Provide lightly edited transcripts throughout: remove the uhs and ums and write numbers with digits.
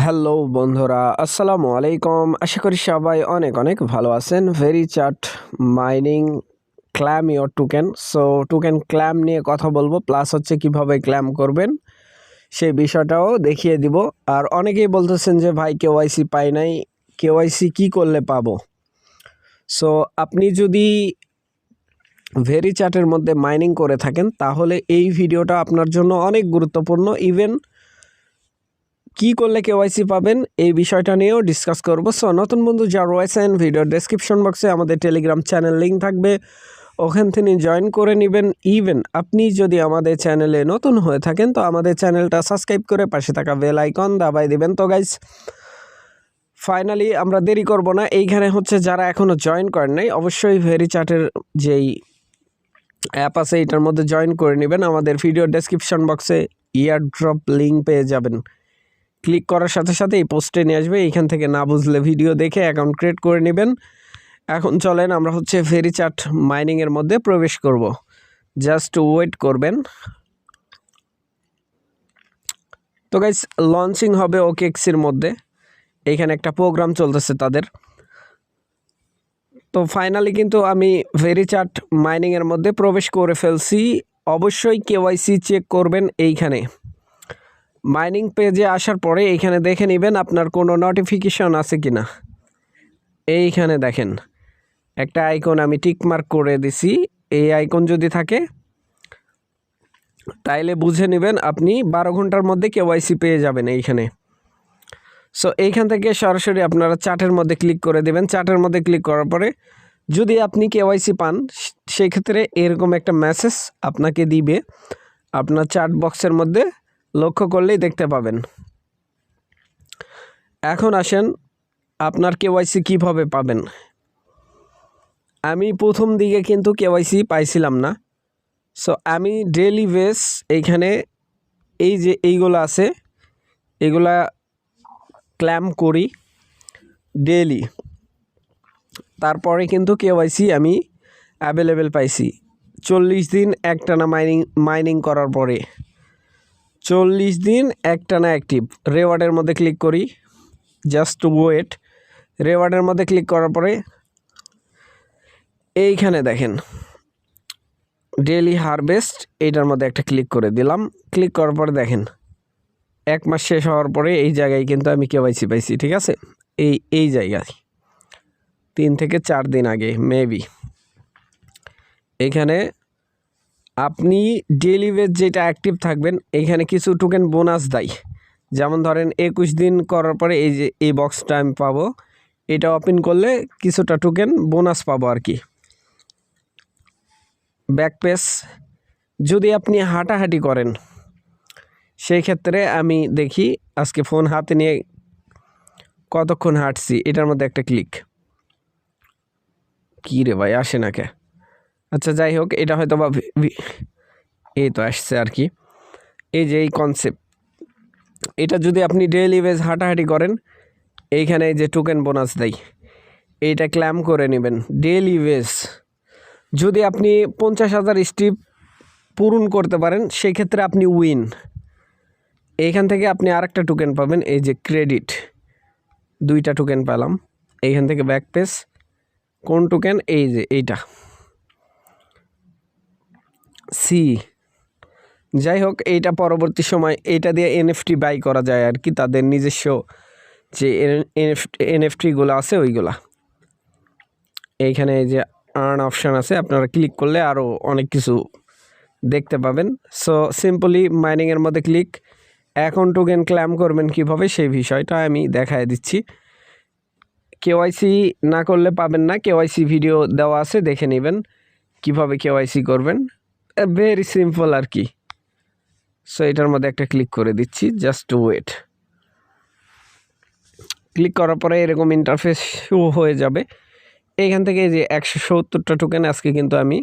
Hello বন্ধুরা, আসসালামু আলাইকুম। আশা করি সবাই অনেক অনেক ভালো আছেন। Verichat mining claim your token. So token claim নিয়ে কথা বলবো, প্লাস হচ্ছে কিভাবে ক্ল্যাম করবেন সেই বিষয়টাও দেখিয়ে দিব। আর অনেকেই বলতেছেন যে ভাই কেওয়াইসি পাই নাই, কেওয়াইসি কি করলে পাবো? সো আপনি যদি ভেরিচ্যাটের মধ্যে মাইনিং করে থাকেন তাহলে এই ভিডিওটা আপনার জন্য অনেক গুরুত্বপূর্ণ। ইভেন কি করলে কেওয়াইসি পাবেন এই বিষয়টা নিয়েও ডিসকাস করব। সো নতুন বন্ধু যারা রয়েছেন, ভিডিওর ডেসক্রিপশন বক্সে আমাদের টেলিগ্রাম চ্যানেল লিঙ্ক থাকবে, ওখান থেকে জয়েন করে নেবেন। ইভেন আপনি যদি আমাদের চ্যানেলে নতুন হয়ে থাকেন তো আমাদের চ্যানেলটা সাবস্ক্রাইব করে পাশে থাকা বেল আইকন দাবাই দিবেন। তো গাইস, ফাইনালি আমরা দেরি করব না, এইখানে হচ্ছে যারা এখনও জয়েন করেন নাই অবশ্যই ভেরিচ্যাটের যেই অ্যাপ আছে এটার মধ্যে জয়েন করে নেবেন। আমাদের ভিডিওর ডেসক্রিপশন বক্সে ইয়ারড্রপ লিঙ্ক পেয়ে যাবেন। ক্লিক করার সাথে সাথে এই পোস্টে নিয়ে আসবে, এইখান থেকে না বুঝলে ভিডিও দেখে অ্যাকাউন্ট ক্রিয়েট করে নেবেন। এখন চলেন আমরা হচ্ছে ভেরিচ্যাট মাইনিংয়ের মধ্যে প্রবেশ করব। জাস্ট ওয়েট করবেন। তো গাইস, লঞ্চিং হবে ওকেএক্সির মধ্যে, এইখানে একটা প্রোগ্রাম চলতেছে তাদের। তো ফাইনালি কিন্তু আমি ভেরিচ্যাট মাইনিংয়ের মধ্যে প্রবেশ করে ফেলছি। অবশ্যই কেওয়াইসি চেক করবেন। এইখানে মাইনিং পেজে আসার পরে এইখানে দেখে নেবেন আপনার কোনো নোটিফিকেশন আছে কি না। এইখানে দেখেন একটা আইকন আমি টিক মার্ক করে দিছি। এই আইকন যদি থাকে তাইলে বুঝে নেবেন আপনি 12 ঘন্টার মধ্যে কেওয়াইসি পেয়ে যাবেন এইখানে। সো এইখান থেকে সরাসরি আপনারা চার্টের মধ্যে ক্লিক করে দেবেন। চার্টের মধ্যে ক্লিক করার পরে যদি আপনি কেওয়াইসি পান সেক্ষেত্রে এরকম একটা মেসেজ আপনাকে দিবে, আপনার চার্ট বক্সের মধ্যে লক্ষ্য করলেই দেখতে পাবেন। এখন আসেন আপনার কেওয়াইসি কীভাবে পাবেন। আমি প্রথম দিকে কিন্তু কেওয়াইসি পাইছিলাম না। সো আমি ডেইলি বেস এইখানে এই যে এইগুলো আছে এগুলা ক্ল্যাম করি ডেইলি, তারপরে কিন্তু কেওয়াইসি আমি অ্যাভেলেবেল পাইছি 40 দিন একটানা মাইনিং করার পরে। 40 দিন একটানা অ্যাক্টিভ। রেওয়ার্ডের মধ্যে ক্লিক করি, জাস্ট ওয়েট। রেওয়ার্ডের মধ্যে ক্লিক করার পরে এইখানে দেখেন ডেইলি হারভেস্ট, এইটার মধ্যে একটা ক্লিক করে দিলাম। ক্লিক করার পরে দেখেন 1 মাস শেষ হওয়ার পরে এই জায়গায় কিন্তু আমি কেওয়াইসি পাইছি। ঠিক আছে, এই জায়গায় 3 থেকে 4 দিন আগে মেবি। এখানে আপনি ডেইলি বেস যেটা অ্যাক্টিভ থাকবেন এইখানে কিছু টোকেন বোনাস দেয়। যেমন ধরেন 21 দিন করার পরে এই যে এই বক্সটা আমি পাবো, এটা ওপেন করলে কিছুটা টোকেন বোনাস পাবো আর কি। ব্যাকপেজ যদি আপনি হাঁটাহাঁটি করেন সেই ক্ষেত্রে আমি দেখি আজকে ফোন হাতে নিয়ে কতক্ষণ হাঁটছি, এটার মধ্যে একটা ক্লিক। কী রে ভাই, আসে না কে? আচ্ছা যাই হোক, এটা হয়তো বা এই তো আসছে আর কি। এই যে এই কনসেপ্ট, এটা যদি আপনি ডেইলি বেস হাঁটাহাঁটি করেন এইখানে যে টোকেন বোনাস দেয় এইটা ক্ল্যাম করে নেবেন ডেইলি বেস। যদি আপনি 50,000 স্টেপ পূরণ করতে পারেন সেই ক্ষেত্রে আপনি উইন। এইখান থেকে আপনি আরেকটা টোকেন পাবেন, এই যে ক্রেডিট, 2টা টোকেন পেলাম এইখান থেকে। ব্যাকপেজ কোন টোকেন? এই যে এইটা সি। যাই হোক, এইটা পরবর্তী সময় এইটা দিয়ে এনএফটি বাই করা যায় আর কি, তাদের নিজস্ব যে এনএফটিগুলো আছে ওইগুলা। এইখানে এই যে আর্ন অপশান আছে, আপনারা ক্লিক করলে আরও অনেক কিছু দেখতে পাবেন। সো সিম্পলি মাইনিংয়ের মধ্যে ক্লিক। এখন টোকেন ক্ল্যাম করবেন কিভাবে সেই বিষয়টা আমি দেখায় দিচ্ছি। কেওয়াইসি না করলে পাবেন না, কেওয়াইসি ভিডিও দেওয়া আছে, দেখে নেবেন কিভাবে কেওয়াইসি করবেন। ভেরি সিম্পল আর কি। সো এটার মধ্যে একটা ক্লিক করে দিচ্ছি, জাস্ট ওয়েট। ক্লিক করার পরে এরকম ইন্টারফেস শো হয়ে যাবে। এইখান থেকে যে 170টা টোকেন আজকে কিন্তু আমি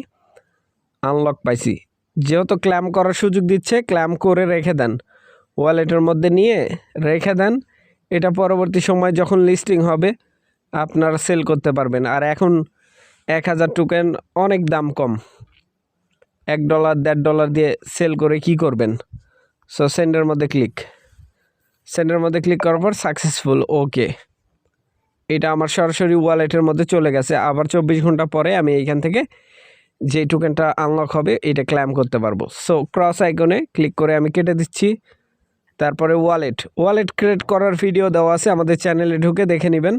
আনলক পাইছি। যেহেতু ক্ল্যাম করার সুযোগ দিচ্ছে, ক্ল্যাম করে রেখে দেন, ওয়ালেটের মধ্যে নিয়ে রেখে দেন। এটা পরবর্তী সময় যখন লিস্টিং হবে আপনারা সেল করতে পারবেন। আর এখন 1000 টোকেন অনেক দাম কম, $1 $1.5 দিয়ে সেল করে কি করবেন? সো সেন্ডের মধ্যে ক্লিক। সেন্ডের মধ্যে ক্লিক করার পর সাকসেসফুল, ওকে। এটা আমার সরাসরি ওয়ালেটের মধ্যে চলে গেছে। আবার 24 ঘন্টা পরে আমি এইখান থেকে যে টোকেনটা আনলক হবে এটা ক্লেম করতে পারবো। সো ক্রস আইকনে ক্লিক করে আমি কেটে দিচ্ছি। তারপরে ওয়ালেট ক্রিয়েট করার ভিডিও দেওয়া আছে, আমাদের চ্যানেলে ঢুকে দেখে নেবেন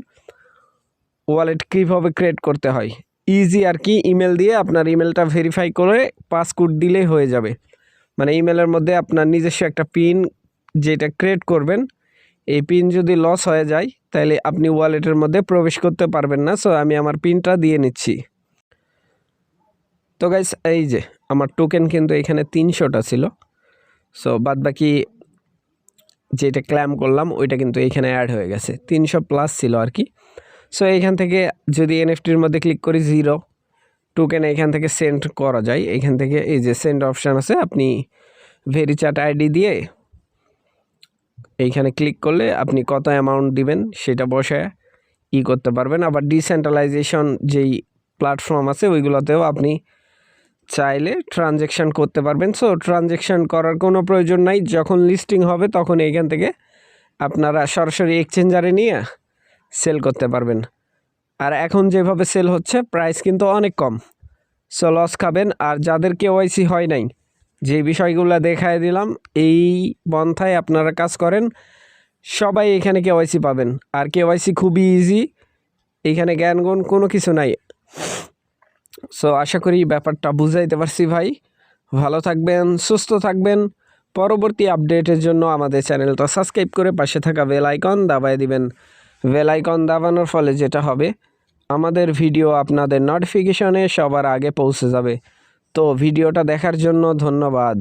ওয়ালেট কীভাবে ক্রিয়েট করতে হয়। ইজি আর কি, ইমেল দিয়ে আপনার ইমেলটা ভেরিফাই করে পাসকোড দিলেই হয়ে যাবে। মানে ইমেলের মধ্যে আপনার নিজস্ব একটা পিন যেটা ক্রিয়েট করবেন, এই পিন যদি লস হয়ে যায় তাহলে আপনি ওয়ালেটের মধ্যে প্রবেশ করতে পারবেন না। সো আমি আমার পিনটা দিয়ে নিচ্ছি। তো গাইস এই যে আমার টোকেন কিন্তু এখানে 300টা ছিল। সো বাদ বাকি যেটা ক্লেম করলাম ওইটা কিন্তু এখানে অ্যাড হয়ে গেছে, 300+ ছিল আর কি। সো এইখান থেকে যদি এনএফটির মধ্যে ক্লিক করি 0 টোকেন এখান থেকে সেন্ড করা যায়। এখান থেকে এই যে সেন্ড অপশান আছে, আপনি ভেরিচ্যাট আইডি দিয়ে এইখানে ক্লিক করলে আপনি কত অ্যামাউন্ট দিবেন সেটা বসায় করতে পারবেন। আবার ডিসেন্ট্রালাইজেশন যেই প্ল্যাটফর্ম আছে ওইগুলোতেও আপনি চাইলে ট্রানজ্যাকশান করতে পারবেন। সো ট্রানজ্যাকশান করার কোনো প্রয়োজন নাই, যখন লিস্টিং হবে তখন এইখান থেকে আপনারা সরাসরি এক্সচেঞ্জারে নিয়ে সেল করতে পারবেন। আর এখন যেভাবে সেল হচ্ছে প্রাইস কিন্তু অনেক কম। সো লস খাবেন। আর যাদের কেওয়াইসি হয় নাই, যে বিষয়গুলো দেখায় দিলাম এই পন্থায় আপনারা কাজ করেন, সবাই এখানে কেওয়াইসি পাবেন। আর কেওয়াইসি খুবই ইজি, এইখানে জ্ঞানগুণ কোনো কিছু নাই। সো আশা করি ব্যাপারটা বুঝাইতে পারছি ভাই। ভালো থাকবেন, সুস্থ থাকবেন। পরবর্তী আপডেটের জন্য আমাদের চ্যানেলটা সাবস্ক্রাইব করে পাশে থাকা বেল আইকন দাবায় দিবেন। বেল আইকন দাবানোর ফলে যেটা হবে, আমাদের ভিডিও আপনাদের নোটিফিকেশনে সবার আগে পৌঁছে যাবে। তো ভিডিওটা দেখার জন্য ধন্যবাদ।